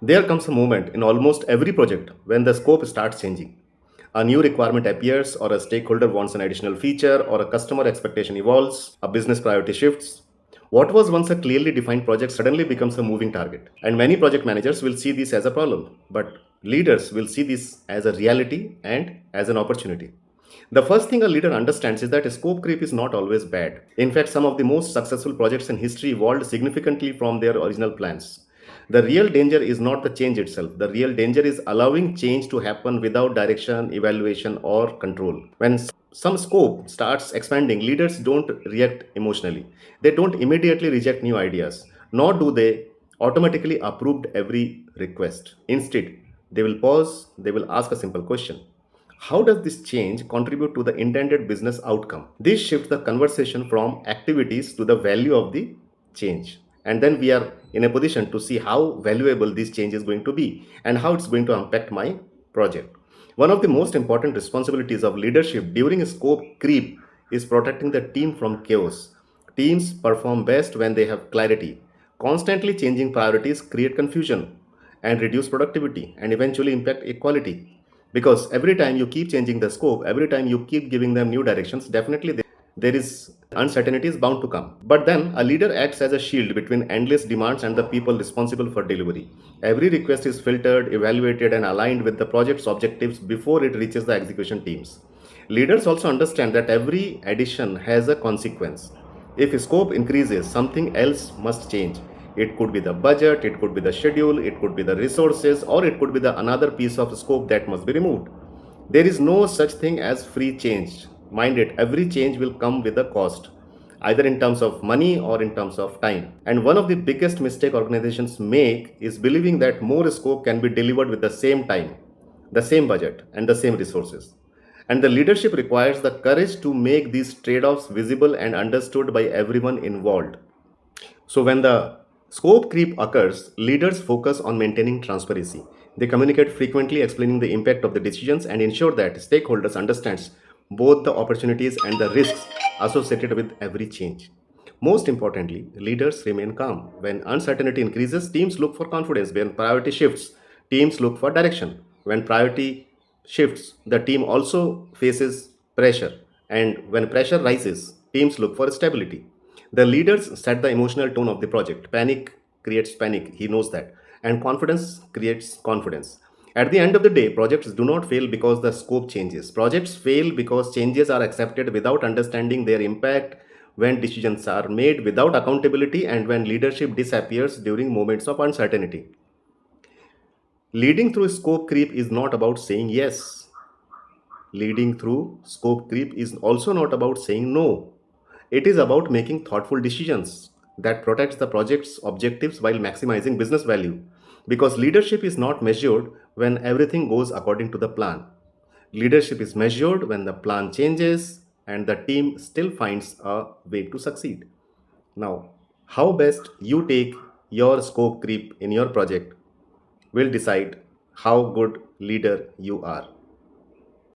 There comes a moment in almost every project when the scope starts changing. A new requirement appears, or a stakeholder wants an additional feature, or a customer expectation evolves, a business priority shifts. What was once a clearly defined project suddenly becomes a moving target. And many project managers will see this as a problem, but leaders will see this as a reality and as an opportunity. The first thing a leader understands is that scope creep is not always bad. In fact, some of the most successful projects in history evolved significantly from their original plans. The real danger is not the change itself. The real danger is allowing change to happen without direction, evaluation, or control. When some scope starts expanding, leaders don't react emotionally. They don't immediately reject new ideas, nor do they automatically approve every request. Instead, they will pause, they will ask a simple question: how does this change contribute to the intended business outcome? This shifts the conversation from activities to the value of the change. And then we are in a position to see how valuable this change is going to be and how it's going to impact my project. One of the most important responsibilities of leadership during scope creep is protecting the team from chaos. Teams perform best when they have clarity. Constantly changing priorities create confusion and reduce productivity and eventually impact equality. Because every time you keep changing the scope, every time you keep giving them new directions, definitely there is uncertainty is bound to come. But then a leader acts as a shield between endless demands and the people responsible for delivery. Every request is filtered, evaluated, and aligned with the project's objectives before it reaches the execution teams. Leaders also understand that every addition has a consequence. If scope increases, something else must change. It could be the budget, it could be the schedule, it could be the resources, or it could be the another piece of scope that must be removed. There is no such thing as free change. Mind it, every change will come with a cost, either in terms of money or in terms of time. And one of the biggest mistake organizations make is believing that more scope can be delivered with the same time, the same budget, and the same resources. And the leadership requires the courage to make these trade offs visible and understood by everyone involved. So, when the scope creep occurs, leaders focus on maintaining transparency. They communicate frequently, explaining the impact of the decisions and ensure that stakeholders understands both the opportunities and the risks associated with every change. Most importantly, leaders remain calm. When uncertainty increases, teams look for confidence. When priority shifts, teams look for direction. When priority shifts, the team also faces pressure. And when pressure rises, teams look for stability. The leaders set the emotional tone of the project. Panic creates panic, he knows that. And confidence creates confidence. At the end of the day, projects do not fail because the scope changes. Projects fail because changes are accepted without understanding their impact, when decisions are made without accountability, and when leadership disappears during moments of uncertainty. Leading through scope creep is not about saying yes. Leading through scope creep is also not about saying no. It is about making thoughtful decisions that protects the project's objectives while maximizing business value. Because leadership is not measured when everything goes according to the plan. Leadership is measured when the plan changes and the team still finds a way to succeed. Now, how best you take your scope creep in your project will decide how good leader you are.